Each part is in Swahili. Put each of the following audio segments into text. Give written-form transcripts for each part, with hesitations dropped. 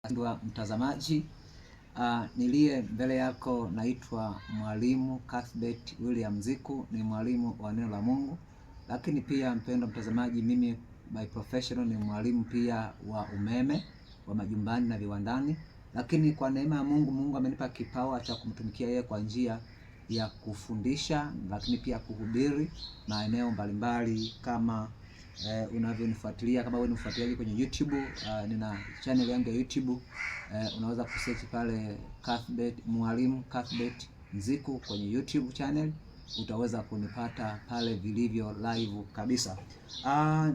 Ndugu mtazamaji, niliye mbele yako naitwa Mwalimu Cuthbert William Ziku, ni mwalimu wa neno la Mungu. Lakini pia mpendwa mtazamaji, mimi by professional ni mwalimu pia wa umeme wa majumbani na viwandani. Lakini kwa neema ya Mungu amenipa kipawa cha kumtumikia yeye kwa njia ya kufundisha, lakini pia kuhubiri maeneo mbalimbali. Kama unavyonifuatilia, kama wewe ni mfuatiliaji kwenye YouTube, nina channel yangu ya YouTube, unaweza kusearch pale Mwalimu Cuthbert Ziku kwenye YouTube channel, utaweza kunipata pale vilivyo live kabisa.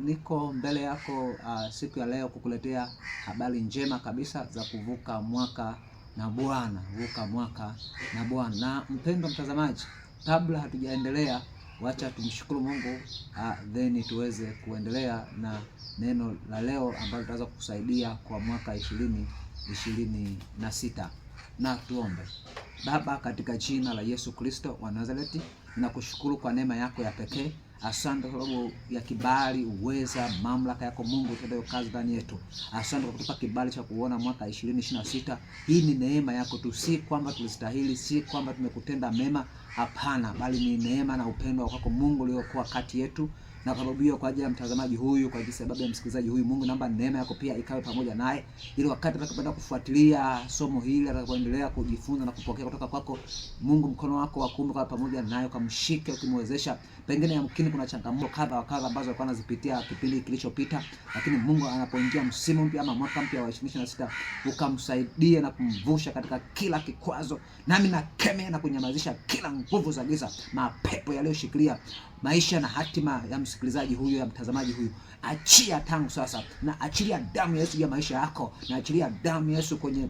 Niko mbele yako siku ya leo kukuletea habari njema kabisa za kuvuka mwaka na Bwana, vuka mwaka na Bwana. Na mpendwa mtazamaji, kabla hatujaendelea, wacha tumshukuru Mungu, then tuweze kuendelea na neno la leo ambalo litaweza kukusaidia kwa mwaka 2026. Na tuombe. Baba, katika jina la Yesu Kristo wa Nazareti, ninakushukuru kwa neema yako ya pekee. Asante kwa sababu ya kibali, uweza, mamlaka yako Mungu utendayo kazi ndani yetu. Asante kwa kutupa kibali cha kuona mwaka 2026. Hii ni neema yako tu, si kwamba tulistahili, si kwamba tumekutenda mema, hapana, bali ni neema na upendo wako Mungu uliokuwa kati yetu. Na kwa sababu hiyo, kwa ajili ya mtazamaji huyu, kwa sababu ya msikilizaji huyu, Mungu naomba neema yako pia ikawe pamoja naye, ili wakati atakapoenda kufuatilia somo hili, atakapoendelea kujifunza na kupokea kutoka kwako Mungu, mkono wako wa kuume kwa pamoja naye, ukamshike, ukimwezesha. Pengine yamkini kuna changamoto kadha wa kadha ambazo alikuwa anazipitia kipindi kilichopita, lakini Mungu anapoingia msimu mpya ama mwaka mpya wa 2026, ukamsaidia na kumvusha katika kila kikwazo. Nami nakemea na kunyamazisha kila nguvu za giza, mapepo yaliyoshikilia maisha na hatima ya msikilizaji huyu, ya mtazamaji huyu. Achia tangu sasa, na achilia damu ya Yesu ya maisha yako, na achilia damu ya Yesu kwenye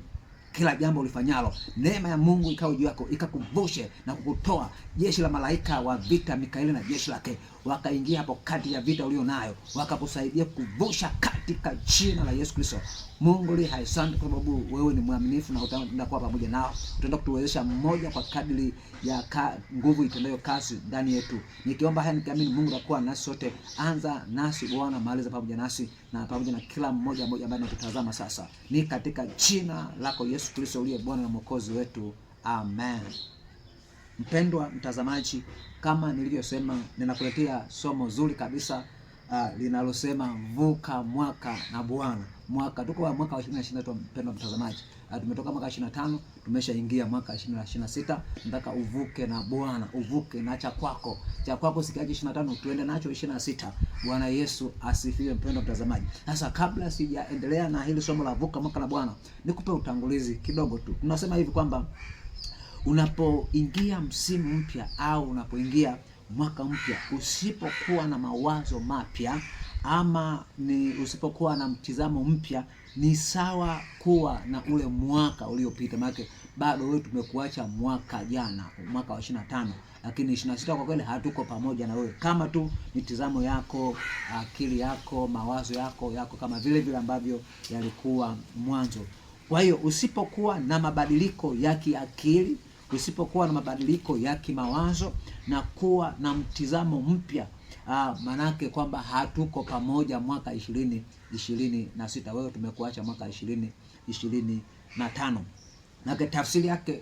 kila jambo ulifanyalo. Neema ya Mungu ikawe juu yako, ikakuvushe na kukutoa. Jeshi la malaika wa vita Mikaeli na jeshi lake wakaingia hapo kati ya vita ulio nayo, wakakusaidia kuvusha katika jina la Yesu Kristo. Mungu li haisante kwa sababu wewe ni mwaminifu na utaenda kuwa pamoja nao. Utaenda kutuwezesha mmoja kwa kadiri ya nguvu itendayo kazi ndani yetu. Nikiomba haya nikiamini Mungu atakuwa nasi sote. Anza nasi Bwana, maliza pamoja nasi na pamoja na kila mmoja ambaye anatutazama sasa. Ni katika jina lako Yesu Kristo uliye Bwana na Mwokozi wetu. Amen. Mpendwa mtazamaji, kama nilivyosema, ninakuletea somo zuri kabisa linalosema vuka mwaka na Bwana. Tuko wa mwaka wa 2023 mpendwa mtazamaji. Tumetoka mwaka 25, tumeshaingia mwaka 2026. Nataka uvuke na Bwana, uvuke na cha kwako. Cha kwako sikiaje 25, tuende nacho 26. Bwana Yesu asifiwe mpendwa mtazamaji. Sasa kabla sijaendelea na hili somo la vuka mwaka na Bwana, nikupe utangulizi kidogo tu. Tunasema hivi kwamba unapoingia msimu mpya au unapoingia mwaka mpya, usipokuwa na mawazo mapya ama usipokuwa na mtizamo mpya, ni sawa kuwa na ule mwaka uliopita. Maana bado wewe tumekuacha mwaka jana, mwaka wa 25, lakini 26 kwa kweli hatuko pamoja na wewe. Kama tu mitizamo yako, akili yako, mawazo yako kama vile ambavyo yalikuwa mwanzo. Kwa hiyo usipokuwa na mabadiliko ya kiakili, usipokuwa na mabadiliko ya kimawazo na kuwa na mtizamo mpya, manake kwamba hatuko pamoja mwaka 2026. Wewe tumekuacha mwaka 2025. Na tafsiri yake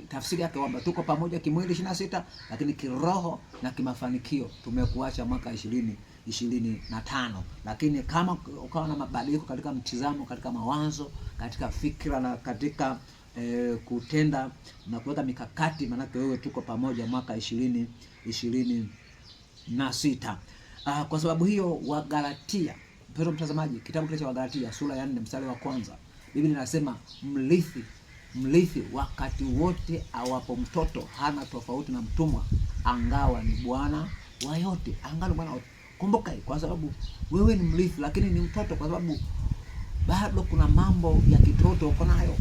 kwamba tuko pamoja kimwili 26, lakini kiroho na kimafanikio tumekuacha mwaka 2025. Lakini kama ukawa na mabadiliko katika mtizamo, katika mawazo, katika fikra na katika kutenda na kuweka mikakati, manake wewe tuko pamoja mwaka 2026. Kwa sababu hiyo, Wagalatia, mpendwa mtazamaji, kitabu kile cha Wagalatia sura ya 4 mstari wa kwanza, Biblia inasema mrithi wakati wote awapo mtoto hana tofauti na mtumwa, angawa ni bwana wa yote. Angawa bwana wote. Kumbuka, kwa sababu wewe ni mrithi lakini ni mtoto, kwa sababu bado kuna mambo ya kitoto uko nayo.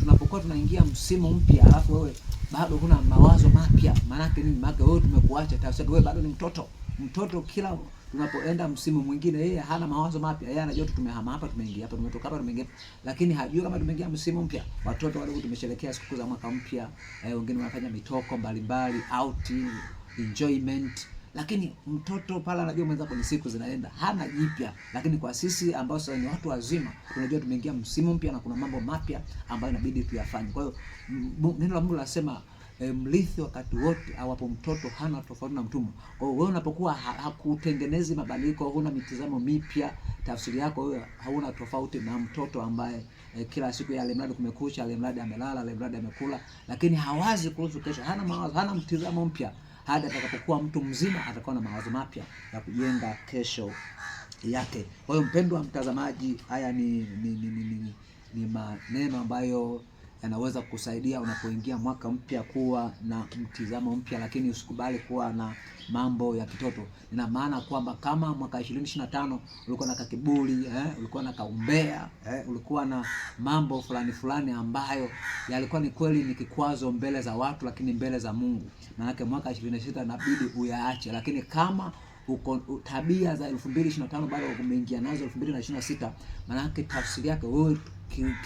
Tunapokuwa tunaingia msimu mpya, alafu wewe bado kuna mawazo mapya, maana nini? Maana wewe tumekuacha, tafsiri wewe bado ni mtoto. Kila tunapoenda msimu mwingine, yeye hana mawazo mapya. Yeye anajua tumehama hapa, tumeingia hapa, tumetoka hapa, tumeingia, lakini hajui kama tumeingia msimu mpya. Watoto wadogo tumesherehekea siku za mwaka mpya, wengine wanafanya mitoko mbalimbali, outing, enjoyment, Lakini mtoto pala anajua mwenza kwenye siku zinaenda, hana jipya. Lakini kwa sisi ambao sasa ni watu wazima, tunajua tumeingia msimu mpya na kuna mambo mapya ambayo inabidi tuyafanye. Kwa hiyo neno la Mungu linasema mrithi wakati wote awapo mtoto hana tofauti na mtumwa. Kwa hiyo wewe unapokuwa hakutengenezi mabadiliko, huna mitazamo mipya, tafsiri yako wewe hauna tofauti na mtoto ambaye kila siku ya alimradi kumekucha, alimradi amelala, alimradi amekula, lakini hawazi kuhusu kesho, hana mawazo, hana mtazamo mpya. Hadi atakapokuwa mtu mzima atakuwa na mawazo mapya ya kujenga kesho yake. Kwa hiyo mpendwa mtazamaji, haya ni maneno ambayo yanaweza kusaidia unapoingia mwaka mpya kuwa na mtizamo mpya, lakini usikubali kuwa na mambo ya kitoto. Ina maana kwamba kama mwaka 2025 ulikuwa na kakiburi, ulikuwa na kaumbea, ulikuwa na mambo fulani ambayo yalikuwa ni kweli ni kikwazo mbele za watu, lakini mbele za Mungu, maana mwaka 2026 inabidi uyaache. Lakini kama uko tabia za 2025 bado umeingia nazo 2026, maana tafsiri yake wewe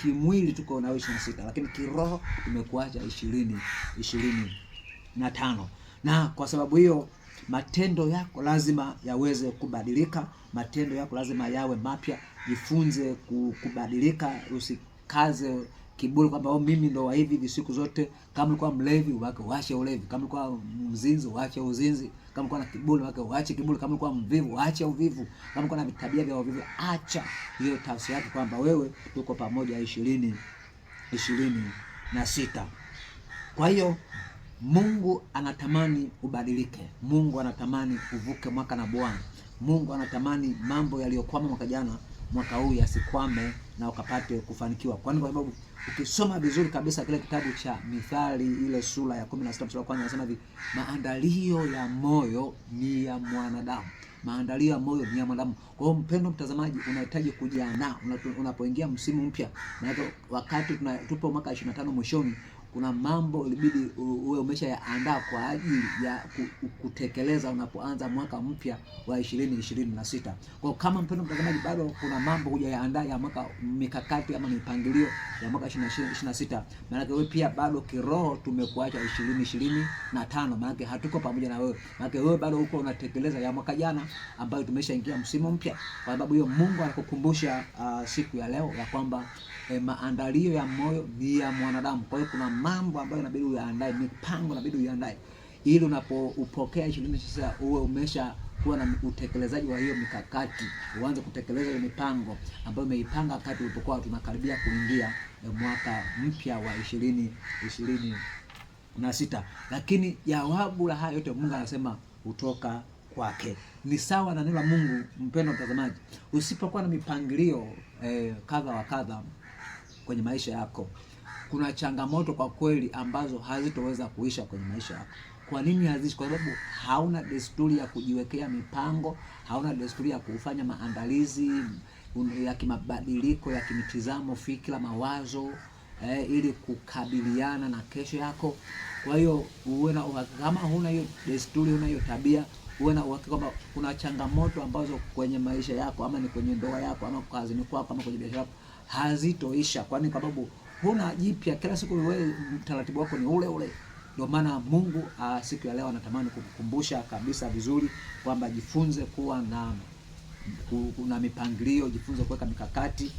kimwili tuko na 26, lakini kiroho tumekuacha 2025. Na kwa sababu hiyo matendo yako lazima yaweze kubadilika, matendo yako lazima yawe mapya. Jifunze kubadilika, usikaze kiburi kwamba mimi ndo wa hivi siku zote. Kama ulikuwa mlevi uache ulevi, kama ulikuwa mzinzi uache uzinzi, kama ulikuwa na kiburi uache kiburi, kama ulikuwa mvivu uache uvivu, kama ulikuwa na tabia vya uvivu acha. Hiyo tafsiri yake kwamba wewe tuko pamoja 2026. Kwa hiyo Mungu anatamani ubadilike. Mungu anatamani uvuke mwaka na Bwana. Mungu anatamani mambo yaliyokwama mwaka jana, mwaka huu yasikwame na ukapate kufanikiwa. Kwa sababu ukisoma vizuri kabisa kile kitabu cha Mithali ile sura ya 16 mstari wa kwanza anasema hivi, maandalio ya moyo ni ya mwanadamu. Maandalio ya moyo ni ya mwanadamu. Kwa hiyo mpendwa mtazamaji, unahitaji kujiandaa unapoingia msimu mpya. Na wakati tupo mwaka 25 mwishoni, kuna mambo ilibidi uwe umeshaandaa kwa ajili ya kutekeleza unapoanza mwaka mpya wa 2026. Kwa kama mpendwa mtazamaji bado kuna mambo hujayaandaa ya mwaka, mikakati ama mipangilio ya mwaka 2026, maana wewe pia bado kiroho tumekuacha 2025, maana hatuko pamoja na wewe. Maana wewe bado uko unatekeleza ya mwaka jana ambayo tumeshaingia msimu mpya. Kwa sababu hiyo Mungu anakukumbusha siku ya leo ya kwamba maandalio ya moyo ni ya mwanadamu. Kwa hiyo kuna mambo ambayo inabidi uyaandae, mipango inabidi uyaandae, ili unapopokea 2026 uwe umesha kuwa na utekelezaji wa hiyo mikakati, uanze kutekeleza hiyo mipango ambayo umeipanga wakati ulipokuwa tunakaribia kuingia mwaka mpya wa 2026. Lakini jawabu la haya yote Mungu anasema kutoka kwake. Ni sawa na neno la Mungu. Mpendwa mtazamaji, usipokuwa na mipangilio kadha wa kadha kwenye maisha yako, kuna changamoto kwa kweli ambazo hazitoweza kuisha kwenye maisha yako. Kwa nini haziishi? Kwa sababu hauna desturi ya kujiwekea mipango, hauna desturi ya kufanya maandalizi ya kimabadiliko ya kimitazamo, fikra, mawazo ili kukabiliana na kesho yako. Kwa hiyo uwe na kama huna hiyo desturi, huna hiyo tabia, uwe na uhakika kwamba kuna changamoto ambazo kwenye maisha yako, ama ni kwenye ndoa yako, ama kazini kwako, ama kwenye biashara yako, hazitoisha. Kwani kwa sababu huna jipya, kila siku wewe mtaratibu wako ni ule ule. Ndio maana Mungu siku ya leo anatamani kukukumbusha kabisa vizuri kwamba jifunze kuwa na mipangilio, jifunze kuweka mikakati,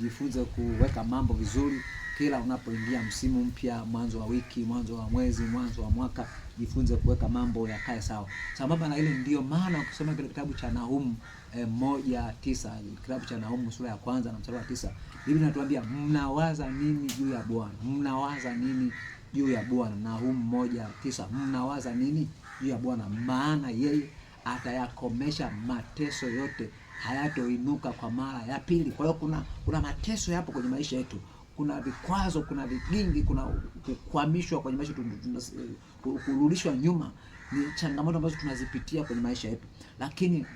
jifunze kuweka mambo vizuri kila unapoingia msimu mpya, mwanzo wa wiki, mwanzo wa mwezi, mwanzo wa mwaka, jifunze kuweka mambo yakae sawa. Sambamba na ile ndio maana ukisoma kile kitabu cha Nahumu 1:9, kitabu cha Nahumu sura ya kwanza na mstari wa 9, Biblia inatuambia mnawaza nini juu ya Bwana? Mnawaza nini juu ya Bwana? Nahumu 1:9, mnawaza nini juu ya Bwana? Maana yeye atayakomesha mateso yote, hayatoinuka kwa mara ya pili. Kwa hiyo kuna mateso yapo kwenye maisha yetu. Kuna vikwazo, kuna vigingi, kuna kukwamishwa kwenye maisha, kurudishwa nyuma. Ni changamoto ambazo tunazipitia kwenye maisha yetu. Lakini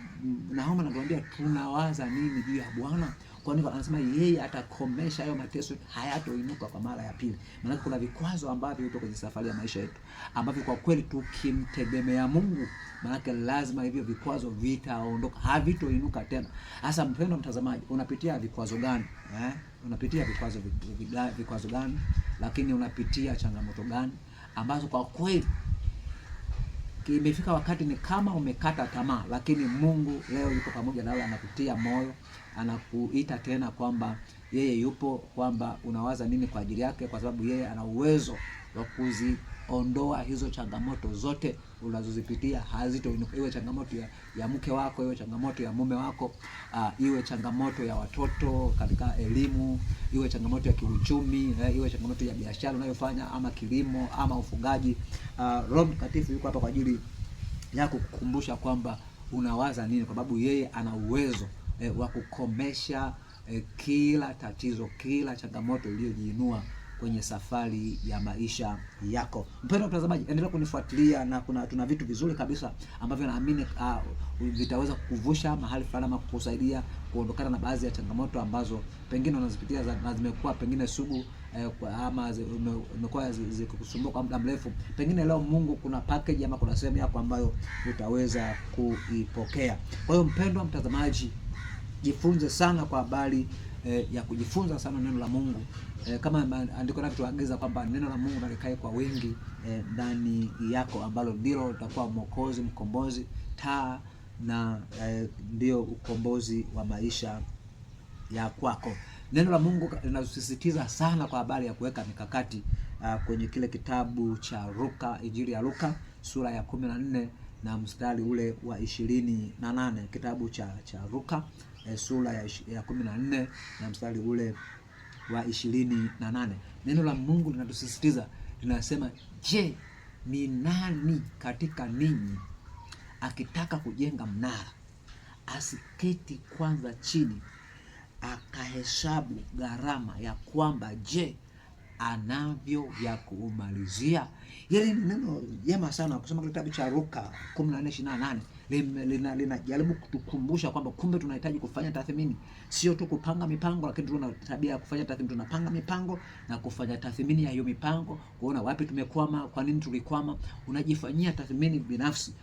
Nahumu anatuambia tunawaza nini juu ya Bwana? Kwa nini anasema yeye atakomesha hayo mateso, hayatoinuka kwa mara ya pili? Maana kuna vikwazo ambavyo vipo kwenye safari ya maisha yetu, ambavyo kwa kweli tukimtegemea Mungu, maana lazima hivyo vikwazo vitaondoka, havitoinuka tena. Hasa mpendwa mtazamaji, unapitia vikwazo gani? Unapitia vikwazo gani? Lakini unapitia changamoto gani ambazo kwa kweli imefika wakati ni kama umekata tamaa, lakini Mungu leo yuko pamoja nawe, anakutia moyo, anakuita tena kwamba yeye yupo, kwamba unawaza nini kwa ajili yake, kwa sababu yeye ana uwezo wa kuziondoa hizo changamoto zote unazozipitia. Hazitoinuka, iwe changamoto ya mke wako, iwe changamoto ya mume wako, iwe changamoto ya watoto katika elimu, iwe changamoto ya kiuchumi, iwe changamoto ya biashara unayofanya, ama kilimo, ama ufugaji. Roho Mtakatifu yuko hapa kwa ajili ya kukukumbusha kwamba unawaza nini, kwa sababu yeye ana uwezo wa kukomesha kila tatizo, kila changamoto iliyojiinua kwenye safari ya maisha yako. Mpendwa mtazamaji, endelea kunifuatilia, na tuna vitu vizuri kabisa ambavyo naamini vitaweza kukuvusha mahali fulani, ama kukusaidia kuondokana na baadhi ya changamoto ambazo pengine unazipitia na zimekuwa pengine sugu, ama zimekuwa zikikusumbua kwa muda mrefu. Pengine leo Mungu kuna package ama kuna sehemu yako ambayo utaweza kuipokea. Kwa hiyo mpendwa mtazamaji, jifunze sana kwa habari ya kujifunza sana neno la Mungu, kama andiko linatuagiza kwamba neno la Mungu nalikae kwa wingi ndani yako, ambalo ndilo litakuwa mwokozi, mkombozi, taa na ndio ukombozi wa maisha ya kwako. Neno la Mungu linasisitiza sana kwa habari ya kuweka mikakati kwenye kile kitabu cha Luka, Injili ya Luka sura ya 14 na mstari ule wa 28. Kitabu cha Luka sura ya 14 na mstari ule wa 28. Neno la Mungu linatusisitiza, linasema, je, ni nani katika ninyi akitaka kujenga mnara asiketi kwanza chini akahesabu gharama ya kwamba je anavyo vya kuumalizia? Yale ni neno jema sana. Kusoma kitabu cha Luka 14:28 linajaribu kutukumbusha kwamba kumbe tunahitaji kufanya tathmini, sio tu kupanga mipango, lakini tuna tabia ya kufanya tathmini. Tunapanga mipango na kufanya tathmini ya hiyo mipango, kuona wapi tumekwama, kwa nini tulikwama. Unajifanyia tathmini binafsi.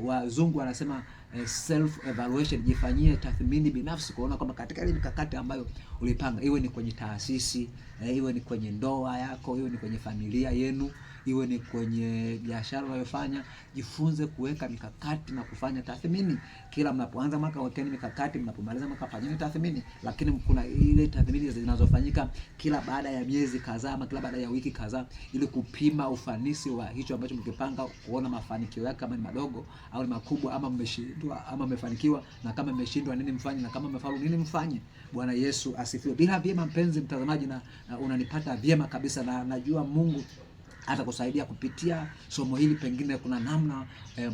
Wazungu wanasema self evaluation. Jifanyie tathmini binafsi kuona kwamba katika ile mikakati ambayo ulipanga, iwe ni kwenye taasisi, iwe ni kwenye ndoa yako, iwe ni kwenye familia yenu, iwe ni kwenye biashara unayofanya, jifunze kuweka mikakati na kufanya tathmini. Kila mnapoanza mwaka wekeni mikakati, mnapomaliza mwaka fanyeni tathmini. Lakini kuna ile tathmini zinazofanyika kila baada ya miezi kadhaa, ama kila baada ya wiki kadhaa, ili kupima ufanisi wa hicho ambacho mkipanga, kuona mafanikio yake kama ni madogo au ni makubwa, ama mmeshindwa ama mmefanikiwa, na kama mmeshindwa nini mfanye, na kama mmefaulu nini mfanye. Bwana Yesu asifiwe. Bila vyema mpenzi mtazamaji, na unanipata vyema kabisa, na najua Mungu atakusaidia kupitia somo hili. Pengine kuna namna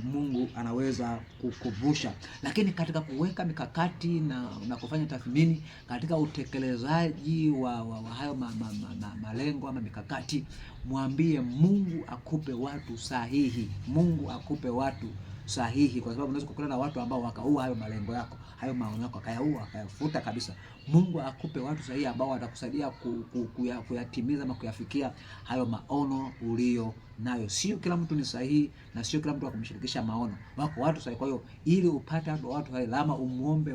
Mungu anaweza kukuvusha. Lakini katika kuweka mikakati na kufanya tathmini katika utekelezaji wa hayo malengo ama mikakati, mwambie Mungu akupe watu sahihi. Mungu akupe watu sahihi, kwa sababu unaweza kukutana na watu ambao wakaua hayo malengo yako, hayo maono yako, akayaua, akayafuta kabisa. Mungu akupe watu sahihi ambao watakusaidia kuyatimiza ama kuyafikia hayo maono ulio nayo. Sio kila mtu ni sahihi, na sio kila mtu akumshirikisha maono. Wako watu sahihi. Kwa hiyo ili upate watu sahihi, lama umuombe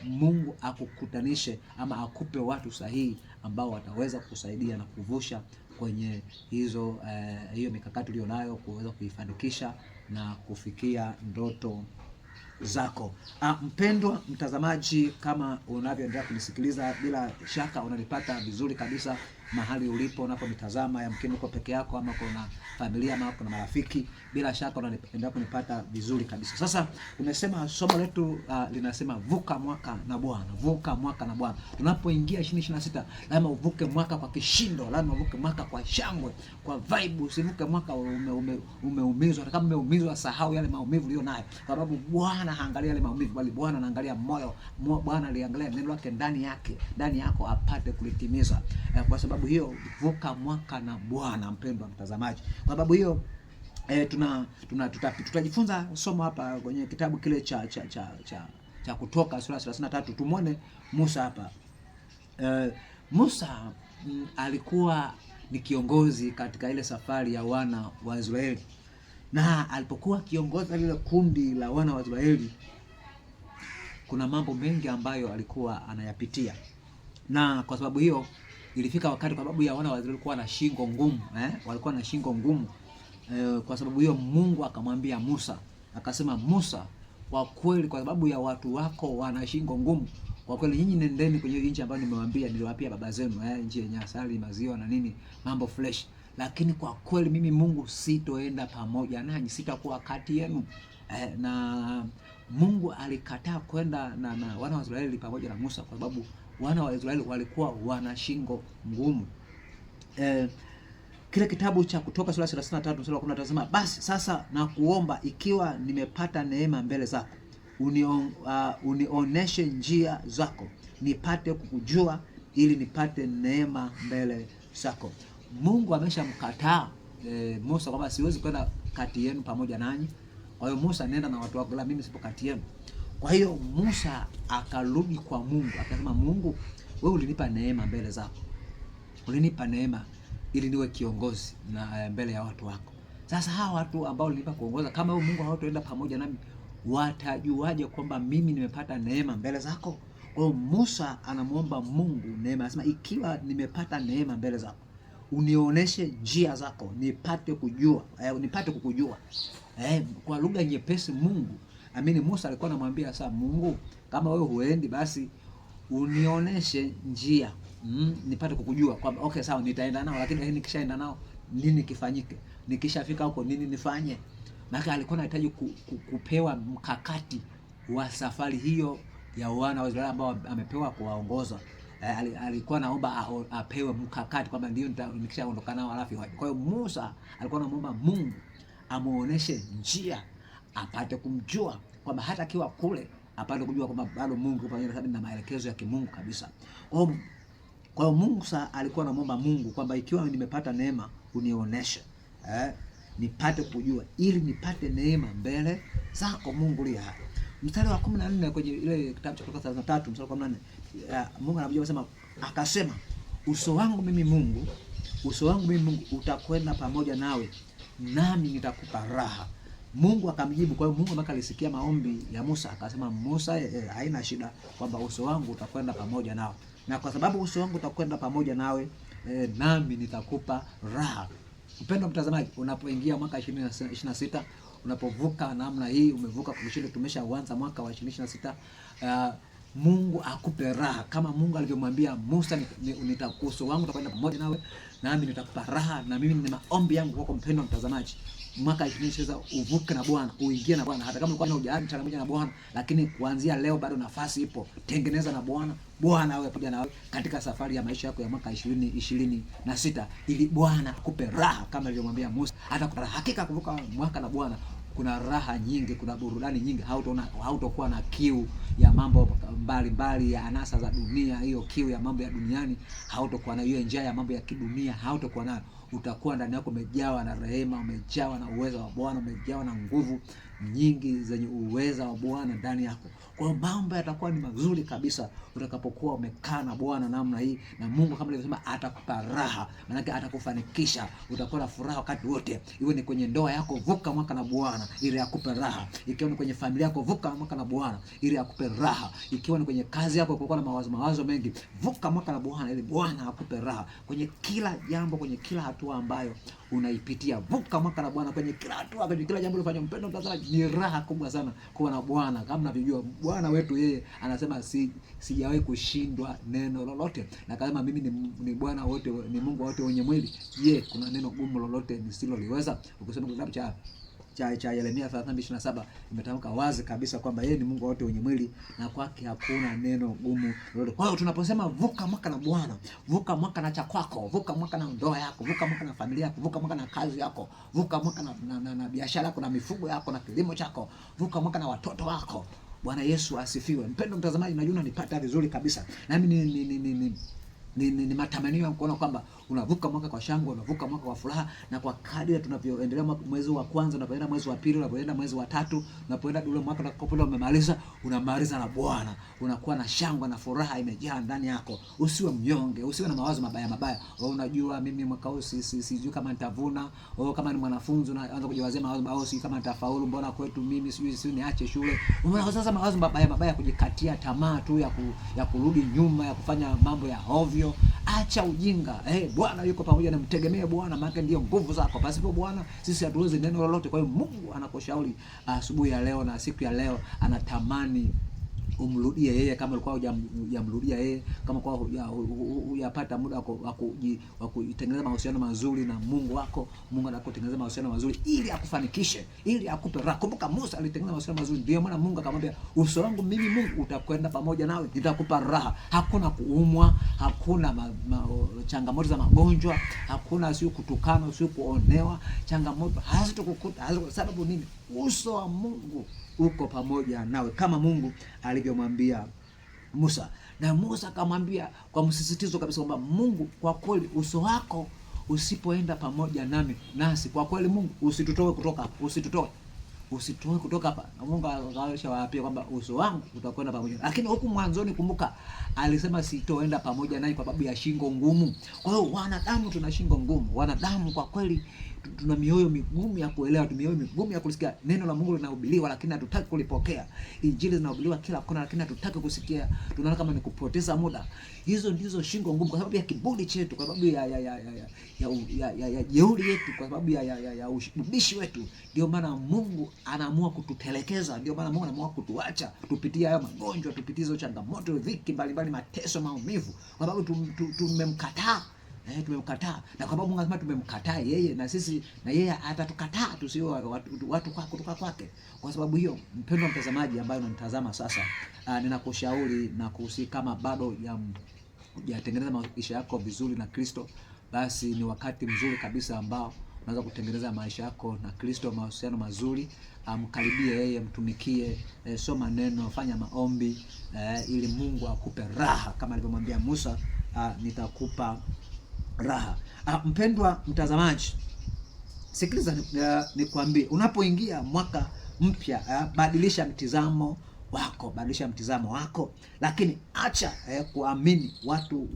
Mungu akukutanishe ama akupe watu sahihi ambao wataweza kukusaidia na kuvusha kwenye hiyo mikakati ulio nayo, kuweza kuifanikisha na kufikia ndoto zako. Mpendwa mtazamaji, kama unavyoendelea kunisikiliza, bila shaka unanipata vizuri kabisa mahali ulipo unaponitazama. Yamkini uko peke yako, ama kuna familia, ama kuna marafiki. Bila shaka unaendelea kunipata vizuri kabisa. Sasa umesema somo letu linasema vuka mwaka na Bwana. Vuka mwaka na Bwana. Tunapoingia 2026, lazima uvuke mwaka kwa kishindo, lazima uvuke mwaka kwa shangwe, kwa vibe. Usivuke mwaka umeumizwa. Kama umeumizwa, sahau yale maumivu ulio nayo, kwa sababu Bwana haangalia yale maumivu, bali Bwana anaangalia moyo. Bwana aliangalia neno lake ndani yako apate kulitimiza. Kwa sababu hiyo vuka mwaka na Bwana, mpendwa mtazamaji. Kwa sababu hiyo tutajifunza somo hapa kwenye kitabu kile cha Kutoka sura 33. Tumwone Musa hapa. Musa alikuwa ni kiongozi katika ile safari ya wana wa Israeli, na alipokuwa kiongoza lile kundi la wana wa Israeli, kuna mambo mengi ambayo alikuwa anayapitia, na kwa sababu hiyo ilifika wakati, kwa sababu ya wana wa Israeli walikuwa na shingo ngumu, walikuwa na shingo ngumu, Kwa sababu hiyo Mungu akamwambia Musa, akasema, Musa, kwa kweli kwa sababu ya watu wako wana shingo ngumu, kwa kweli nyinyi nendeni kwenye nchi ambayo nimewaambia, niliwaapia baba zenu, nchi yenye asali, maziwa na nini, mambo fresh. Lakini kwa kweli mimi Mungu sitoenda pamoja nanyi, sitakuwa kati yenu. Na Mungu alikataa kwenda na wana wa Israeli pamoja na Musa kwa sababu wana wa Israeli walikuwa wana shingo ngumu. Kile kitabu cha Kutoka sura 33 mstari wa 10 tunasema, basi sasa nakuomba, ikiwa nimepata neema mbele zako, unioneshe njia zako, nipate kukujua, ili nipate neema mbele zako. Mungu ameshamkataa Musa kwamba siwezi kwenda kati yenu pamoja nanyi. Kwa hiyo Musa, nenda na watu wako, la mimi sipo kati yenu. Kwa hiyo Musa akarudi kwa Mungu akasema, Mungu, wewe ulinipa neema mbele zako, ulinipa neema ili niwe kiongozi na mbele ya watu wako. Sasa hawa watu ambao ulinipa kuongoza, kama wewe Mungu hawataenda pamoja nami, watajuaje kwamba mimi nimepata neema mbele zako? Kwa hiyo Musa anamuomba Mungu neema, anasema, ikiwa nimepata neema mbele zako, unioneshe njia zako, nipate kujua, nipate kukujua. Kwa lugha nyepesi Musa alikuwa anamwambia sasa Mungu, kama wewe huendi, basi unioneshe njia, nipate kukujua kwamba okay, sawa, nitaenda nao, lakini nikishaenda nao nini kifanyike? Nikishafika huko nini nifanye? Maana alikuwa anahitaji kupewa mkakati wa safari hiyo ya wana wa Israeli ambao amepewa kuwaongoza. Alikuwa naomba apewe mkakati kwamba ndio nikishaondoka nao alafu. Kwa hiyo Musa alikuwa anamuomba Mungu amuoneshe njia, apate kumjua kwamba hata akiwa kule apate kujua kwamba bado Mungu pamoja na maelekezo ya kimungu kabisa. Kwa hiyo Musa alikuwa anamuomba Mungu kwamba ikiwa nimepata neema unioneshe, nipate kujua, ili nipate neema mbele zako Mungu li hai. Mstari wa 14 kwenye ile kitabu cha Kutoka 33 mstari wa 14, Mungu anakuja kusema, akasema, uso wangu mimi Mungu utakwenda pamoja nawe, nami nitakupa raha. Mungu akamjibu. Kwa hiyo Mungu akalisikia maombi ya Musa, akasema, Musa, haina shida kwamba uso wangu utakwenda pamoja nawe, na kwa sababu uso wangu utakwenda pamoja nawe, nami nitakupa raha. Mpendwa mtazamaji, unapoingia mwaka 2026, unapovuka namna hii, umevuka kushinda, tumeshaanza mwaka wa 2026, Mungu akupe raha kama Mungu alivyomwambia Musa, uso wangu utakwenda pamoja nawe, nami nitakupa raha. Na mimi ni maombi yangu kwako mpendwa mtazamaji, mwaka 2026 uvuke na Bwana, uingie na Bwana. Hata kama ulikuwa hujaanza changamoto na Bwana, lakini kuanzia leo bado nafasi ipo. Tengeneza na Bwana, Bwana awe pamoja nawe katika safari ya maisha yako ya mwaka 2026, ili Bwana akupe raha kama alivyomwambia Musa. Hata hakika kuvuka mwaka na Bwana kuna raha nyingi, kuna burudani nyingi. Hautokuwa na kiu ya mambo mbalimbali ya anasa za dunia. Hiyo kiu ya mambo ya duniani hautokuwa nayo. Hiyo njaa ya mambo ya kidunia hautokuwa nayo. Utakuwa ndani yako umejawa na rehema, umejawa na uwezo wa Bwana, umejawa na nguvu nyingi zenye uwezo wa Bwana ndani yako. Kwa hiyo mambo yatakuwa ni mazuri kabisa utakapokuwa umekaa na Bwana namna hii, na Mungu kama alivyosema atakupa raha, maana yake atakufanikisha. Utakuwa na furaha wakati wote. Iwe ni kwenye ndoa yako, vuka mwaka na Bwana ili akupe raha. Ikiwa ni kwenye familia yako, vuka mwaka na Bwana ili akupe raha. Ikiwa ni kwenye kazi yako kulikuwa na mawazo mengi, vuka mwaka na Bwana ili Bwana akupe raha. Kwenye kila jambo, kwenye kila hatua ambayo unaipitia, vuka mwaka na Bwana kwenye kila hatua, kwenye kila jambo unalofanya. Mpendwa mtazamaji, ni raha kubwa sana kuwa na Bwana. Kama unavyojua Bwana wetu yeye anasema sijawahi kushindwa neno lolote, na kama mimi ni Bwana wote, ni Mungu wote wenye mwili, je, kuna neno gumu lolote nisiloliweza? Ukisoma kitabu cha Yeremia 32:27 imetamka wazi kabisa kwamba yeye ni Mungu wote wenye mwili na kwake hakuna neno gumu lolote. Kwa hiyo tunaposema vuka mwaka na Bwana, vuka mwaka na cha kwako, vuka mwaka na ndoa yako, vuka mwaka na familia yako, vuka mwaka na kazi yako, vuka mwaka na biashara yako na mifugo yako na kilimo chako, vuka mwaka na watoto wako. Bwana Yesu asifiwe. Mpendwa mtazamaji, najua unanipata vizuri kabisa. Nami ni matamanio kuona kwamba unavuka mwaka kwa shangwe, unavuka mwaka kwa furaha, na kwa kadri tunavyoendelea mwezi wa kwanza, unapoenda mwezi wa pili, unapoenda mwezi wa tatu, unapoenda ule mwaka utakapokuwa umemaliza, unamaliza na Bwana, unakuwa na shangwe na furaha imejaa ndani yako. Usiwe mnyonge, usiwe na mawazo mabaya. Wewe unajua mimi mwaka huu sijui kama nitavuna, au kama ni mwanafunzi unaanza kujiwazia mawazo au si kama nitafaulu, mbona kwetu mimi sijui niache shule. Unaona sasa mawazo mabaya kujikatia tamaa tu ya kurudi nyuma, ya kufanya mambo ya ovyo. Acha ujinga. Bwana yuko pamoja na mtegemee Bwana, maana ndio nguvu zako. Pasipo Bwana sisi hatuwezi neno lolote. Kwa hiyo Mungu anakushauri asubuhi ya leo na siku ya leo, anatamani umrudie yeye kama ulikuwa hujamrudia yeye, kama kwa hujapata muda wa kutengeneza mahusiano mazuri na Mungu wako. Mungu anakutengeneza mahusiano mazuri ili akufanikishe, ili akupe raha. Kumbuka Musa alitengeneza mahusiano mazuri, ndio maana Mungu akamwambia, uso wangu mimi Mungu utakwenda pamoja nawe, nitakupa raha. Hakuna kuumwa, hakuna changamoto za magonjwa, hakuna sio kutukana, sio kuonewa, changamoto hazitokukuta. Sababu nini? Uso wa Mungu uko pamoja nawe, kama Mungu alivyomwambia Musa. Na Musa akamwambia kwa msisitizo kabisa kwamba Mungu, kwa kweli uso wako usipoenda pamoja nasi, kwa kweli Mungu usitutoe kutoka hapa. Na Mungu alishawaapia kwamba uso wangu utakwenda pamoja. Lakini huku mwanzoni, kumbuka, alisema sitoenda pamoja naye kwa sababu ya shingo ngumu. Kwa hiyo wanadamu tuna shingo ngumu. Wanadamu kwa kweli tuna mioyo migumu ya kuelewa, tuna mioyo migumu ya kusikia. Neno la Mungu linahubiriwa lakini hatutaki kulipokea. Injili zinahubiriwa kila kona lakini hatutaki kusikia. Tunaona kama ni kupoteza muda. Hizo ndizo shingo ngumu, kwa sababu ya kiburi chetu, kwa sababu ya jeuri yetu, kwa sababu ya ubishi wetu. Ndio maana Mungu anaamua kututelekeza. Ndio maana Mungu anaamua kutuacha tupitie haya magonjwa, tupitie hizo changamoto, dhiki mbalimbali, mateso, maumivu, kwa sababu tumemkataa. Tumemkataa. Na kwa sababu Mungu anasema tumemkataa yeye, na sisi na yeye atatukataa tusio watu kutoka kwake. Kwa sababu hiyo, mpendwa mtazamaji ambaye unanitazama sasa, ninakushauri na kuhusi, kama bado hujatengeneza maisha yako vizuri na Kristo, basi ni wakati mzuri kabisa ambao unaweza kutengeneza maisha yako na Kristo, mahusiano mazuri. Mkaribie yeye, mtumikie, soma neno, fanya maombi, ili Mungu akupe raha kama alivyomwambia Musa, nitakupa raha. Mpendwa mtazamaji, sikiliza nikwambie, unapoingia mwaka mpya, badilisha mtizamo wako, lakini acha kuamini watu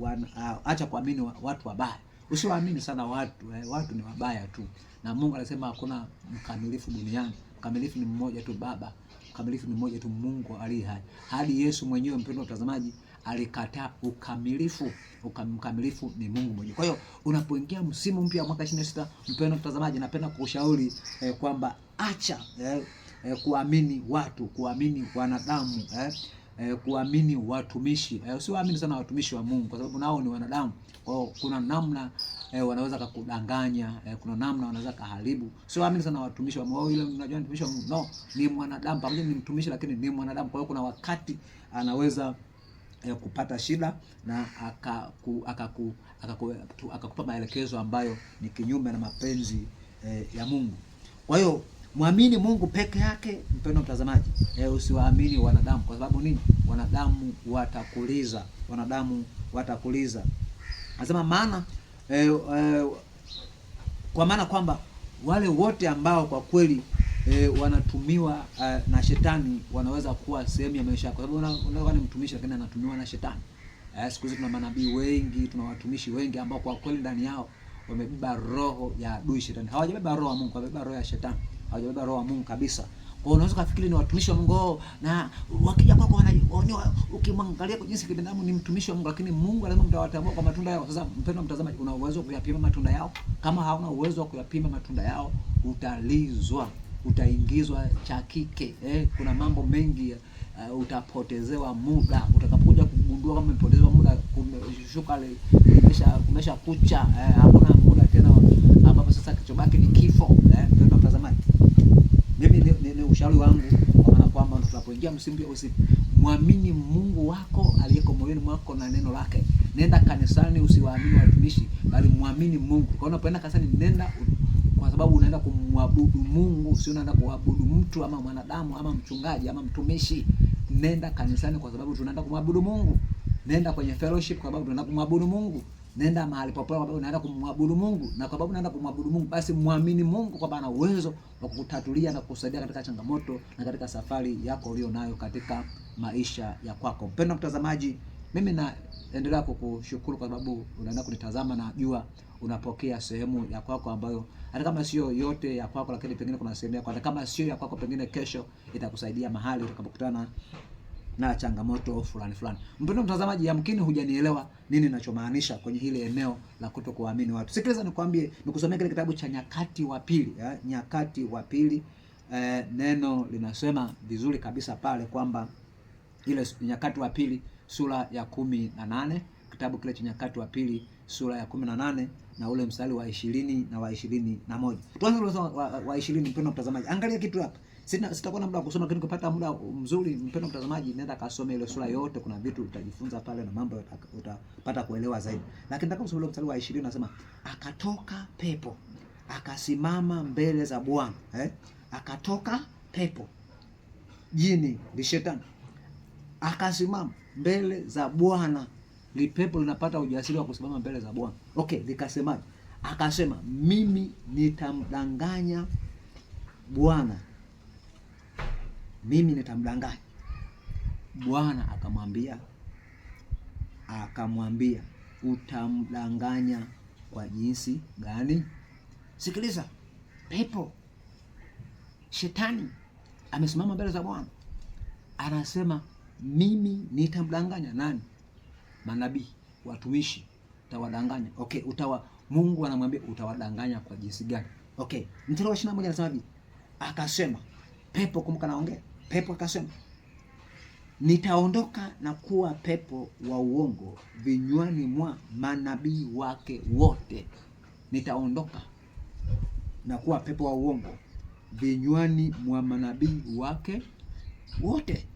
wabaya. Usiwaamini sana watu, watu ni wabaya tu. Na Mungu anasema hakuna mkamilifu duniani. Mkamilifu ni mmoja tu, Baba. Mkamilifu ni mmoja tu, Mungu aliye hai. Hadi Yesu mwenyewe, mpendwa mtazamaji, alikataa ukamilifu. Mkamilifu ni Mungu mwenyewe. Kwa hiyo unapoingia msimu mpya mwaka 26, mpendwa mtazamaji, napenda kukushauri kwamba acha kuamini watu, kuamini wanadamu, kuamini watumishi. Usiwaamini sana watumishi wa Mungu, kwa sababu nao ni wanadamu. Kwa hiyo kuna namna wanaweza kukudanganya, kuna namna wanaweza kuharibu. Usiwaamini sana watumishi wa Mungu. Ile unajua mtumishi wa Mungu, no, ni mwanadamu, pamoja ni mtumishi lakini ni mwanadamu. Kwa hiyo kuna wakati anaweza kupata shida na akakupa maelekezo ambayo ni kinyume na mapenzi ya Mungu. Kwa hiyo muamini Mungu peke yake, mpendwa mtazamaji. Usiwaamini wanadamu. Kwa sababu nini? Wanadamu watakuliza. Nasema maana kwa maana kwamba wale wote ambao kwa kweli wanatumiwa na shetani wanaweza kuwa sehemu ya maisha yako. Kwa sababu unaweza ni mtumishi lakini anatumiwa na shetani. Siku hizi tuna manabii wengi, tuna watumishi wengi ambao kwa kweli ndani yao wamebeba roho ya adui shetani. Hawajabeba roho wa Mungu, wamebeba roho ya shetani. Hawajabeba roho wa Mungu kabisa. Kwa unaweza kufikiri ni watumishi wa Mungu, na wakija kwako wanaona, ukimwangalia kwa jinsi kibinadamu ni mtumishi wa Mungu, lakini Mungu lazima mtawatambua kwa matunda yao. Sasa mpendwa mtazamaji, una uwezo wa kuyapima matunda yao? Kama hauna uwezo wa kuyapima matunda yao, utalizwa, utaingizwa cha kike. Kuna mambo mengi, utapotezewa muda. Utakapokuja kugundua kama umepotezewa muda, kumeshuka kumesha kucha, hakuna muda tena, ambapo sasa kichobaki ni kifo. Mpendwa mtazamaji, mimi ni ushauri wangu, kwa maana kwamba tunapoingia msimu mpya, usimwamini Mungu wako aliyeko moyoni mwako na neno lake. Nenda kanisani, usiwaamini watumishi, bali muamini Mungu. Kwa unapoenda kanisani, nenda kwa sababu unaenda kumwabudu Mungu, sio unaenda kuabudu mtu ama mwanadamu ama mchungaji ama mtumishi. Nenda kanisani kwa sababu tunaenda kumwabudu Mungu. Nenda kwenye fellowship kwa sababu tunaenda kumwabudu Mungu. Nenda mahali popote kwa sababu unaenda kumwabudu Mungu. Na kwa sababu unaenda kumwabudu Mungu, basi muamini Mungu kwamba ana uwezo wa kukutatulia na kukusaidia katika changamoto na katika safari yako ulio nayo katika maisha ya kwako. Mpendwa mtazamaji, mimi naendelea kukushukuru kwa sababu unaenda kunitazama, na jua unapokea sehemu ya kwako ambayo hata kama sio yote ya kwako, lakini pengine kuna sehemu yako, hata kama sio ya kwako, pengine kesho itakusaidia mahali utakapokutana na changamoto fulani fulani. Mpendwa mtazamaji, yamkini hujanielewa nini ninachomaanisha kwenye hili eneo la kutokuamini watu. Sikiliza nikwambie, nikusomea kile kitabu cha Nyakati wa Pili, Nyakati wa Pili. Neno linasema vizuri kabisa pale kwamba ile Nyakati wa Pili sura ya 18, kitabu kile cha Nyakati wa Pili sura ya 18 na ule mstari wa 20 na wa 21. Tuanze wa 20. Mpendwa mtazamaji, angalia kitu hapa. Sitakuwa na muda wa kusoma, lakini ukipata muda mzuri, mpendwa mtazamaji, nenda kasome ile sura yote. Kuna vitu utajifunza pale na mambo utapata kuelewa zaidi. Lakini nataka kusoma mstari wa 20, unasema akatoka pepo akasimama mbele za Bwana. Akatoka pepo, jini li shetani, akasimama mbele za Bwana. Lipepo linapata ujasiri wa kusimama mbele za Bwana. Okay, likasemaje? Akasema mimi nitamdanganya Bwana, mimi nitamdanganya. Bwana akamwambia utamdanganya kwa jinsi gani? Sikiliza, pepo, shetani amesimama mbele za Bwana, anasema mimi nitamdanganya nani? Manabii, watumishi, utawadanganya. Okay, Mungu anamwambia utawadanganya kwa jinsi gani? Okay, mstari wa 21 anasema hivi, akasema pepo, kumbuka naongea, pepo akasema nitaondoka na kuwa pepo wa uongo vinywani mwa manabii wake wote. Nitaondoka na kuwa pepo wa uongo vinywani mwa manabii wake wote.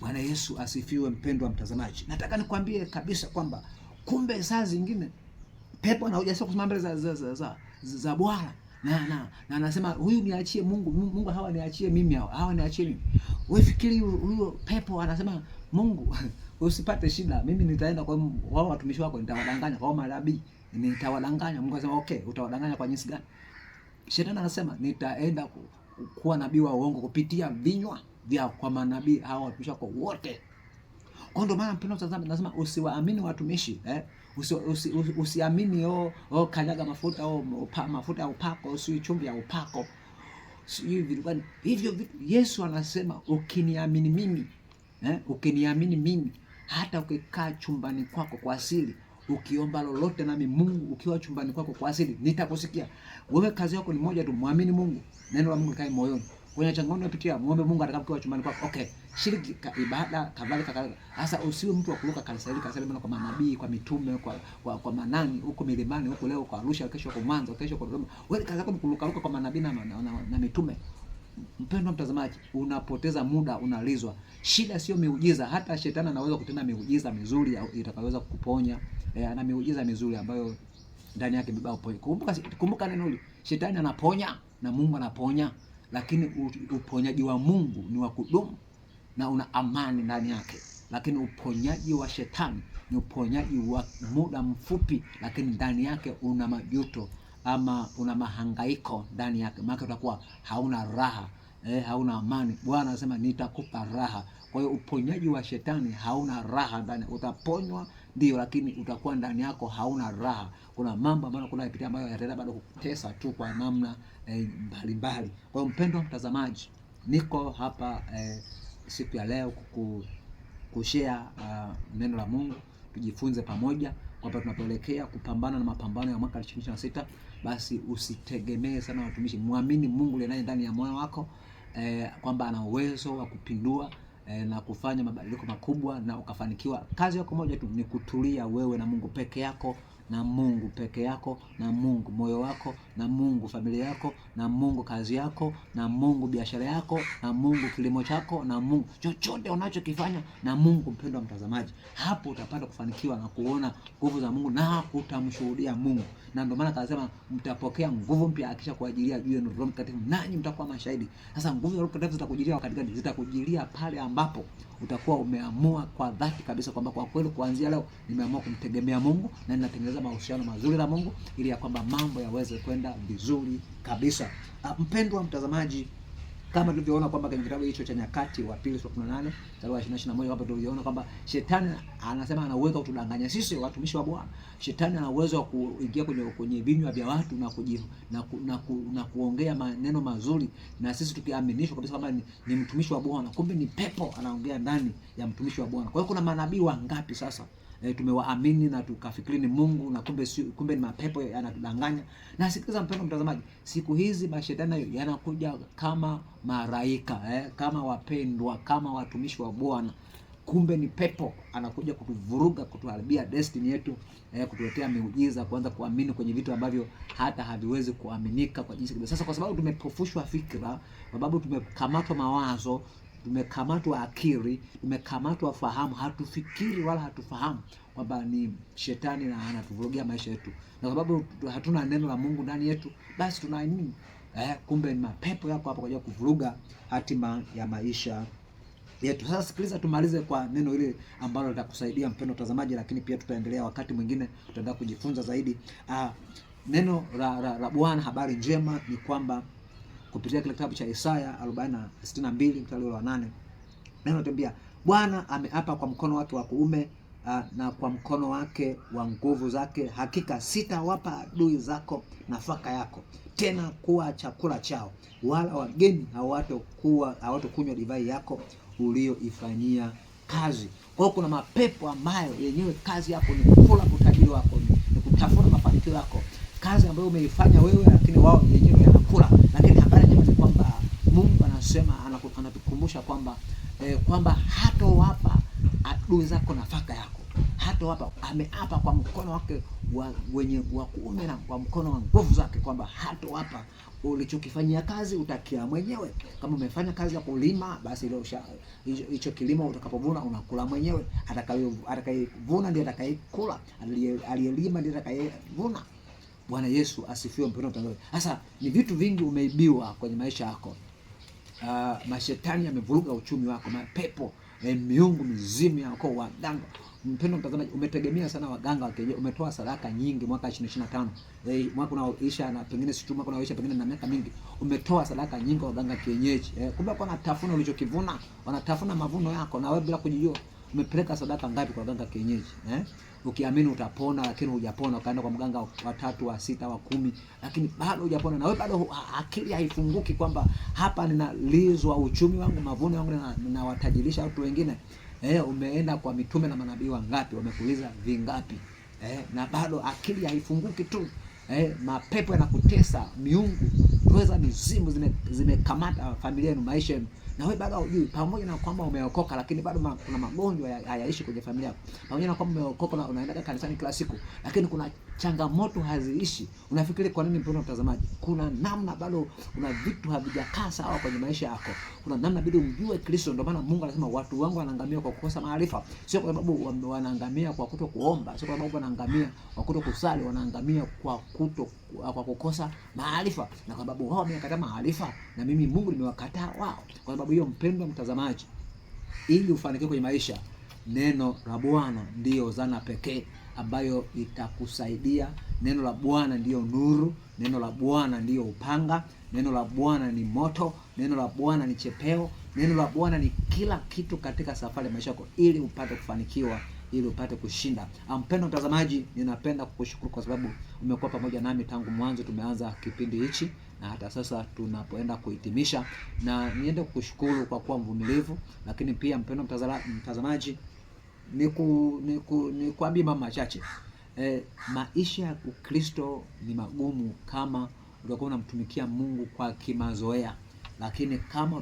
Bwana Yesu asifiwe. Mpendwa mtazamaji, nataka nikwambie kabisa kwamba kumbe saa zingine pepo ana ujasiri kusimama mbele za Bwana na anasema huyu niachie Mungu hawa niachie mimi, hawa niachie mimi. Wewe fikiri huyo pepo anasema Mungu usipate shida, mimi nitaenda kwa wao watumishi wako, nitawadanganya kwa manabii, nitawadanganya. Mungu anasema okay, utawadanganya kwa jinsi gani? Shetani anasema nitaenda kuwa nabii wa uongo kupitia vinywa vya kwa manabii hao watumishi wako wote. Kwa ndio maana mpendwa mtazamaji, nasema usiwaamini watumishi, usiamini kanyaga mafuta mafuta ya upako, si chumvi ya upako, hivyo Yesu anasema ukiniamini mimi, ukiniamini mimi, hata ukikaa chumbani kwako kwa asili ukiomba lolote nami Mungu ukiwa chumbani kwako kwa asili nitakusikia. Wewe kazi yako ni moja tu, muamini Mungu, neno la Mungu likae moyoni. Kwenye changamoto unapitia, muombe Mungu atakapokuwa chumbani kwako. Okay, shiriki ibada kadhalika. Sasa usiwe mtu wa kuruka kanisa hili kwa manabii, kwa mitume, kwa manani huko milimani huko, leo kwa Arusha, kesho kwa Mwanza, kesho kwa Dodoma. Wewe kazi yako ni kuruka kwa manabii na mitume. Mpendwa mtazamaji, unapoteza muda, unalizwa. Shida sio miujiza. Hata shetani anaweza kutenda miujiza mizuri itakayoweza kukuponya. Ana miujiza mizuri ambayo ndani yake bibao uponye. Kumbuka neno hili. Shetani anaponya na Mungu anaponya, lakini uponyaji wa Mungu ni wa kudumu na una amani ndani yake. Lakini uponyaji wa shetani ni uponyaji wa muda mfupi, lakini ndani yake una majuto ama una mahangaiko ndani yake. Maana utakuwa hauna raha, hauna amani. Bwana anasema nitakupa raha. Kwa hiyo uponyaji wa shetani hauna raha ndani. Utaponywa ndio, lakini utakuwa ndani yako hauna raha. Kuna mambo ambayo unapitia ambayo yataenda bado kukutesa tu kwa namna mbalimbali. Kwa hiyo mpendwa mtazamaji, niko hapa siku ya leo kushare neno la Mungu, tujifunze pamoja kwamba tunapoelekea kupambana na mapambano ya mwaka 2026, basi usitegemee sana watumishi. Muamini Mungu aliye ndani ya moyo wako, kwamba ana uwezo wa kupindua na kufanya mabadiliko makubwa na ukafanikiwa. Kazi yako moja tu ni kutulia wewe na Mungu peke yako, na Mungu peke yako, na Mungu moyo wako, na Mungu familia yako, na Mungu kazi yako, na Mungu biashara yako, na Mungu kilimo chako, na Mungu chochote unachokifanya na Mungu. Mpendwa mtazamaji, hapo utapata kufanikiwa na kuona nguvu za Mungu na utamshuhudia Mungu. Na ndio maana akasema mtapokea nguvu mpya akisha kuajilia juu yenu Roho Mtakatifu, nanyi mtakuwa mashahidi. Sasa nguvu za Roho Mtakatifu zitakujilia wakati gani? Zitakujilia pale ambapo utakuwa umeamua kwa dhati kabisa kwamba kwa kweli kuanzia leo nimeamua kumtegemea Mungu na ninatengeneza mahusiano mazuri na Mungu, ili ya kwamba mambo yaweze kwenda vizuri kabisa. Mpendwa mtazamaji, Kama tulivyoona kwamba kwenye kitabu hicho cha Nyakati wa Pili sura 18 mstari wa 21, kwamba tulivyoona kwamba shetani anasema ana uwezo wa kutudanganya sisi watumishi wa Bwana. Shetani ana uwezo wa kuingia kwenye vinywa vya watu na kuongea maneno mazuri, na sisi tukiaminishwa kabisa kwamba ni mtumishi wa Bwana, kumbe ni pepo anaongea ndani ya mtumishi wa Bwana. Kwa hiyo kuna manabii wangapi sasa tumewaamini na tukafikiri ni Mungu, na kumbe ni mapepo yanatudanganya. Na sikiliza mpendwa mtazamaji, siku hizi mashetani yanakuja kama malaika, kama wapendwa, kama watumishi wa Bwana, kumbe ni pepo anakuja kutuvuruga, kutuharibia destiny yetu, kutuletea miujiza, kuanza kuamini kwenye vitu ambavyo hata haviwezi kuaminika kwa jinsi. Sasa kwa sababu tumepofushwa fikra, kwa sababu tumekamatwa mawazo, tumekamatwa akili, tumekamatwa fahamu, hatufikiri wala hatufahamu kwamba ni shetani na anatuvurugia maisha yetu, na sababu hatuna neno la Mungu ndani yetu, basi tunaamini kumbe ni mapepo yako hapo kwa ajili ya kuvuruga hatima ya maisha yetu. Sasa sikiliza, tumalize kwa neno ile ambalo litakusaidia mpendwa mtazamaji, lakini pia tutaendelea wakati mwingine, tutaenda kujifunza zaidi. Neno la Bwana, habari njema ni kwamba kupitia kile kitabu cha Isaya 40:62 mstari wa 8, neno natambia Bwana ameapa kwa mkono wake wa kuume na kwa mkono wake wa nguvu zake, hakika sitawapa adui zako nafaka yako tena kuwa chakula chao, wala wageni hawatakunywa divai yako ulioifanyia kazi. Kwa hiyo kuna mapepo ambayo yenyewe kazi yako ni kula utajiri wako, ni kutafuna mafanikio yako, kazi ambayo umeifanya wewe, lakini wao wenyewe yanakula. Lakini habari njema ni kwamba Mungu anasema, anatukumbusha kwamba hatowapa adui zako nafaka yako, hatowapa. Ameapa kwa mkono wake wa kuume na kwa mkono wa nguvu zake kwamba hatowapa. Ulichokifanyia kazi utakia mwenyewe. Kama umefanya kazi ya kulima, basi hicho kilimo utakapovuna unakula mwenyewe. Atakayevuna ndiye atakayekula, aliyelima ndiye atakayevuna. Bwana Yesu asifiwe mpendwa mtazamaji. Sasa ni vitu vingi umeibiwa kwenye maisha yako. Mashetani yamevuruga uchumi wako, mapepo, miungu, mizimu yako, waganga. Mpendwa mtazamaji, umetegemea sana waganga wa kienyeji, umetoa sadaka nyingi mwaka 2025. Mwaka unaoisha na pengine si mwaka unaoisha, pengine na miaka mingi umetoa sadaka nyingi kwa waganga kienyeji. Kumbe kwa wanatafuna ulichokivuna, wanatafuna mavuno yako, na wewe bila kujijua umepeleka sadaka ngapi kwa waganga kienyeji. Ukiamini utapona, lakini hujapona. Ukaenda kwa mganga wa 3, wa 6, wa 10, lakini bado hujapona, na wewe bado akili haifunguki kwamba hapa ninalizwa uchumi wangu, mavuno yangu, na watajirisha watu wengine. Umeenda kwa mitume na manabii wangapi, wamekuuliza vingapi? Na bado akili haifunguki tu. Mapepo yanakutesa, miungu, tuweza mizimu zimekamata familia yenu, maisha yenu, na wewe bado hujui. Pamoja na kwamba umeokoka, lakini bado kuna magonjwa hayaishi kwenye familia yako. Pamoja na kwamba umeokoka na unaenda kanisani kila siku, lakini kuna changamoto haziishi. Unafikiri kwa nini mpendwa mtazamaji? Kuna namna bado kuna vitu havijakaa sawa kwenye maisha yako. Kuna namna bado umjue Kristo. Ndio maana Mungu anasema watu wangu wanaangamia kwa kukosa maarifa. Sio kwa sababu wanaangamia kwa kutokuomba, sio kwa sababu wanaangamia kwa kutokusali, wanaangamia kwa kukosa maarifa. Na kwa sababu wao wamekataa maarifa, na mimi Mungu nimewakataa wao. Kwa sababu hiyo mpendwa mtazamaji, ili ufanikiwe kwenye maisha, neno la Bwana ndiyo zana pekee ambayo itakusaidia. Neno la Bwana ndiyo nuru, neno la Bwana ndiyo upanga, neno la Bwana ni moto, neno la Bwana ni chepeo, neno la Bwana ni kila kitu katika safari ya maisha yako, ili upate kufanikiwa, ili upate kushinda. Mpendwa mtazamaji, ninapenda kukushukuru kwa sababu umekuwa pamoja nami tangu mwanzo tumeanza kipindi hichi na hata sasa tunapoenda kuhitimisha, na niende kukushukuru kwa kuwa mvumilivu. Lakini pia mpendwa mtazamaji, nikwambie mambo machache. Maisha ya Ukristo ni magumu kama utakuwa unamtumikia Mungu kwa kimazoea, lakini kama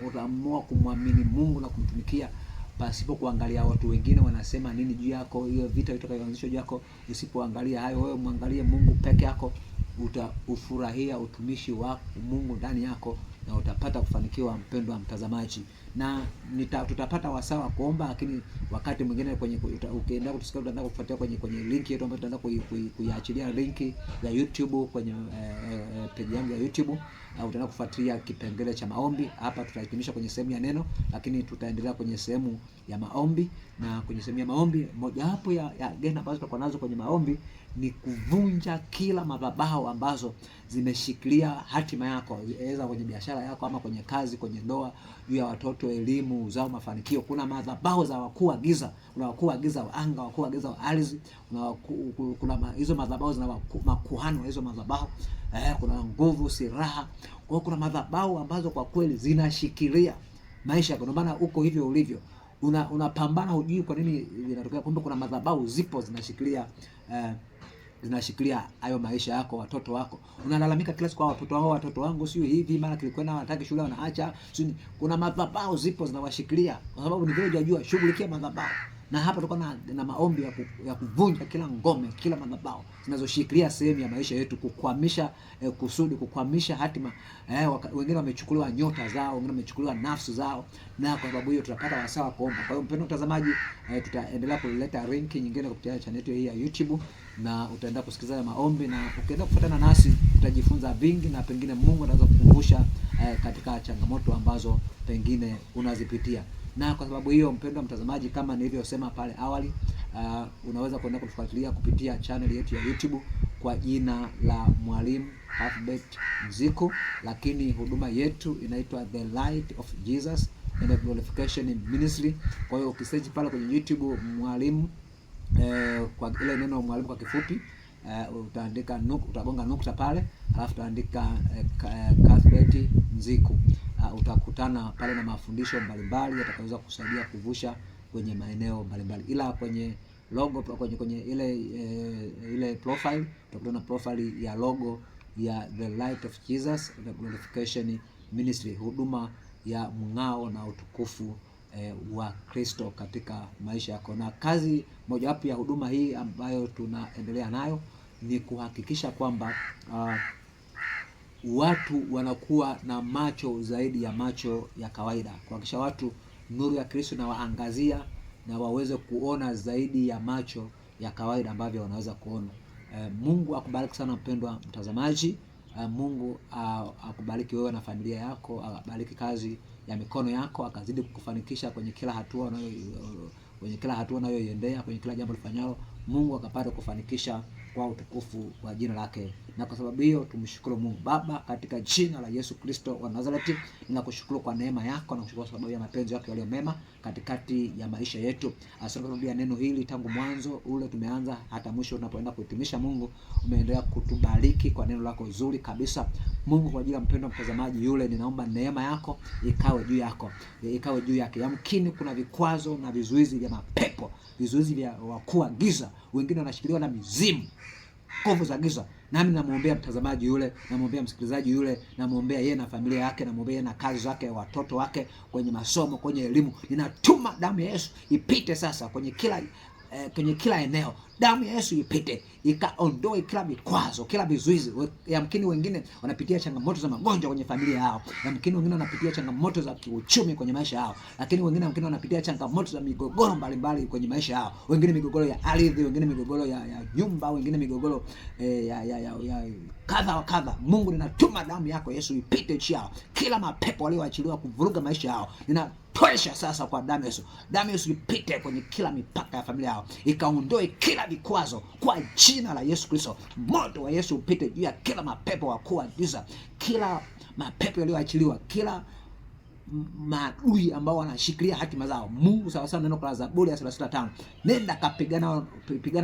utaamua kumwamini Mungu na kumtumikia pasipo kuangalia watu wengine wanasema nini juu yako, hiyo vita itakayoanzishwa juu yako, usipoangalia hayo, wewe muangalie Mungu peke yako, utaufurahia utumishi wa Mungu ndani yako na utapata kufanikiwa mpendwa mtazamaji. na tutapata wasaa wa kuomba, lakini wakati mwingine ukienda kutusikia utaanza kufuatia kwenye link yetu ambayo tutaanza kuiachilia link ya YouTube kwenye page yangu ya YouTube, au utaenda kufuatilia kipengele cha maombi. Hapa tutahitimisha kwenye sehemu ya neno, lakini tutaendelea kwenye sehemu ya maombi. Na kwenye sehemu ya maombi, mojawapo ya agenda ambazo tutakuwa nazo kwenye maombi ni kuvunja kila madhabahu ambazo zimeshikilia hatima yako, aidha kwenye biashara yako ama kwenye kazi, kwenye ndoa, juu ya watoto, elimu, uzao, mafanikio. Kuna madhabahu za wakuu wa giza, kuna wakuu wa giza wa anga, wakuu wa giza wa ardhi, kuna hizo madhabahu zina makuhani wa hizo madhabahu, kuna nguvu, silaha. Kwa kuna madhabahu ambazo kwa kweli zinashikilia maisha yako. Ndio maana uko hivyo ulivyo. Unapambana, hujui kwa nini inatokea. Kumbe kuna madhabahu zipo zinashikilia hayo maisha yako, watoto wako. Unalalamika kila siku, watoto wangu sio hivi, mara kilikwenda wanataka shule wanaacha. Kuna madhabahu zipo zinawashikilia, kwa sababu ni vile hujajua. Shughulikia madhabahu. Na hapa tulikuwa na maombi ya kuvunja kila ngome, kila madhabahu zinazoshikilia sehemu ya maisha yetu, kukwamisha kusudi, kukwamisha hatima. Wengine wamechukuliwa nyota zao, wengine wamechukuliwa nafsi zao, na kwa sababu hiyo tutapata wasaa kuomba. Kwa hiyo mpendwa mtazamaji, tutaendelea kuleta link nyingine kupitia channel yetu hii ya YouTube, na utaenda kusikiliza maombi, na ukienda kufuatana nasi utajifunza vingi, na pengine Mungu anaweza kukumbusha katika changamoto ambazo pengine unazipitia. Na kwa sababu hiyo, mpendwa mtazamaji, kama nilivyosema pale awali, unaweza kwenda kutufuatilia kupitia channel yetu ya YouTube kwa jina la Mwalimu Cuthbert Nziku, lakini huduma yetu inaitwa The Light of Jesus and the Glorification Ministry. Kwa hiyo ukisearch pale kwenye YouTube mwalimu, kwa ile neno mwalimu kwa kifupi, utaandika utagonga nukta pale, alafu utaandika Cuthbert Nziku. Utakutana pale na mafundisho mbalimbali yatakayoweza kusaidia kuvusha kwenye maeneo mbalimbali. Ila kwenye logo, kwenye ile profile, utakutana profile ya logo ya The Light of Jesus, The Glorification Ministry, huduma ya mng'ao na utukufu wa Kristo katika maisha yako. Na kazi mojawapo ya huduma hii ambayo tunaendelea nayo ni kuhakikisha kwamba watu wanakuwa na macho zaidi ya macho ya kawaida, kuhakikisha watu nuru ya Kristo na waangazia na waweze kuona zaidi ya macho ya kawaida ambavyo wanaweza kuona. Mungu akubariki sana mpendwa mtazamaji. Mungu akubariki wewe na familia yako, akubariki kazi ya mikono yako, akazidi kukufanikisha kwenye kila hatua unayoiendea, kwenye kila jambo lifanyalo. Mungu akapata kufanikisha kwa utukufu wa jina lake. Na kwa sababu hiyo tumshukuru Mungu. Baba, katika jina la Yesu Kristo wa Nazareti, ninakushukuru kwa neema yako, na kushukuru kwa sababu ya mapenzi yako yaliyo mema katikati ya maisha yetu. Asante kwa sababu neno hili tangu mwanzo ule tumeanza hata mwisho tunapoenda kuhitimisha, Mungu umeendelea kutubariki kwa neno lako zuri kabisa. Mungu, kwa ajili ya mpendwa mtazamaji yule, ninaomba neema yako ikawe juu yake. Yamkini kuna vikwazo na vizuizi vya mapepo, vizuizi vya wakuu wa giza, wengine wanashikiliwa na mizimu, nguvu za giza. Nami namuombea mtazamaji yule, namuombea msikilizaji yule, namuombea yeye na familia yake, namuombea yeye na kazi zake, watoto wake, kwenye masomo, kwenye elimu. Ninatuma damu ya Yesu ipite sasa kwenye kila eneo. Damu ya Yesu ipite, ikaondoe kila vikwazo, kila vizuizi. Yamkini wengine wanapitia changamoto za magonjwa kwenye familia yao, yamkini wengine wanapitia changamoto za kiuchumi kwenye maisha yao, lakini wengine wanapitia changamoto za migogoro mbalimbali kwenye maisha yao, wengine migogoro ya ardhi, wengine migogoro ya nyumba, wengine migogoro ya kadha wa kadha. Mungu, ninatuma damu yako Yesu ipite juu yao, kila mapepo walioachiliwa kuvuruga maisha yao ninatosha sasa kwa damu ya Yesu. Damu ya Yesu ipite kwenye kila mipaka ya familia yao, ikaondoe kila vikwazo kwa jina la Yesu Kristo. Moto wa Yesu upite juu ya kila mapepo wakuu wa giza, kila mapepo yaliyoachiliwa, kila maadui ambao wanashikilia hatima zao. Mungu, sawa sawa neno la Zaburi ya 35, nenda kapigana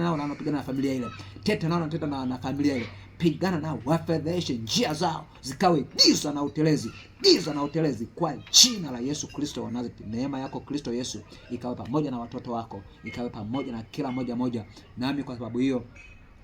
nao na wanapigana na familia ile, teta na familia ile, pigana nao, wafedheshe njia zao, zikawe giza na utelezi kwa jina la Yesu Kristo wa Nazareti. Neema yako Kristo Yesu ikawe pamoja na watoto wako, ikawe pamoja na kila moja. Nami kwa sababu hiyo,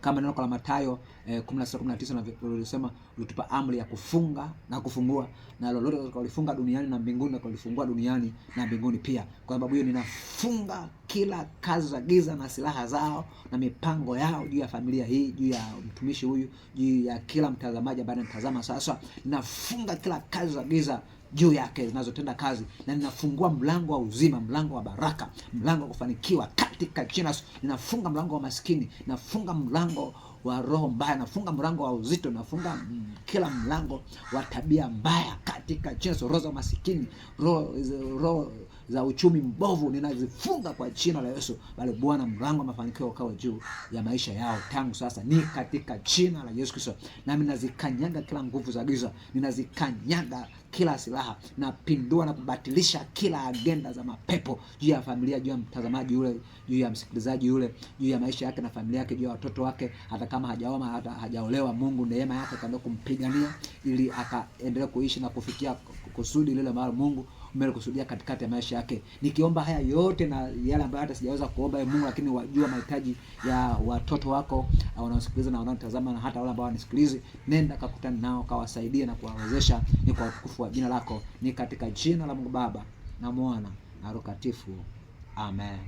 kama neno la Mathayo 16:19 na ulisema ulitupa amri ya kufunga na kufungua, na lolote utakalofunga duniani na mbinguni na kulifungua duniani na mbinguni pia. Kwa sababu hiyo ninafunga kila kazi za giza na silaha zao na mipango yao juu ya familia hii, juu ya mtumishi huyu, juu ya kila mtazamaji ambaye anatazama sasa. Ninafunga kila kazi za giza juu yake zinazotenda kazi, na ninafungua mlango wa uzima, mlango wa baraka, mlango wa kufanikiwa katika jina la Yesu. Ninafunga mlango wa maskini, nafunga mlango wa roho mbaya, nafunga mlango wa uzito, nafunga kila mlango wa tabia mbaya katika jina la Yesu. Roho za maskini, roho za uchumi mbovu ninazifunga kwa jina la Yesu. Bali Bwana, mlango wa mafanikio ukawe juu ya maisha yao tangu sasa, ni katika jina la Yesu Kristo. Nami ninazikanyaga kila nguvu za giza, ninazikanyaga kila silaha, napindua na kubatilisha kila agenda za mapepo juu ya familia, juu ya mtazamaji yule, juu ya msikilizaji yule, juu ya maisha yake na familia yake, juu ya watoto wake, hata kama hajaoa hata hajaolewa. Mungu neema yake kaenda kumpigania ili akaendelee kuishi na kufikia kusudi lile ambalo Mungu umekusudia katikati ya maisha yake. Nikiomba haya yote na yale ambayo hata sijaweza kuomba Mungu, lakini wajua mahitaji ya watoto wako wanaosikiliza na wanaotazama na hata wale ambao wanasikiliza, nenda kakutana nao, kawasaidie na kuwawezesha, ni kwa utukufu wa jina lako, ni katika jina la Mungu Baba na Mwana na Roho Mtakatifu. Amen.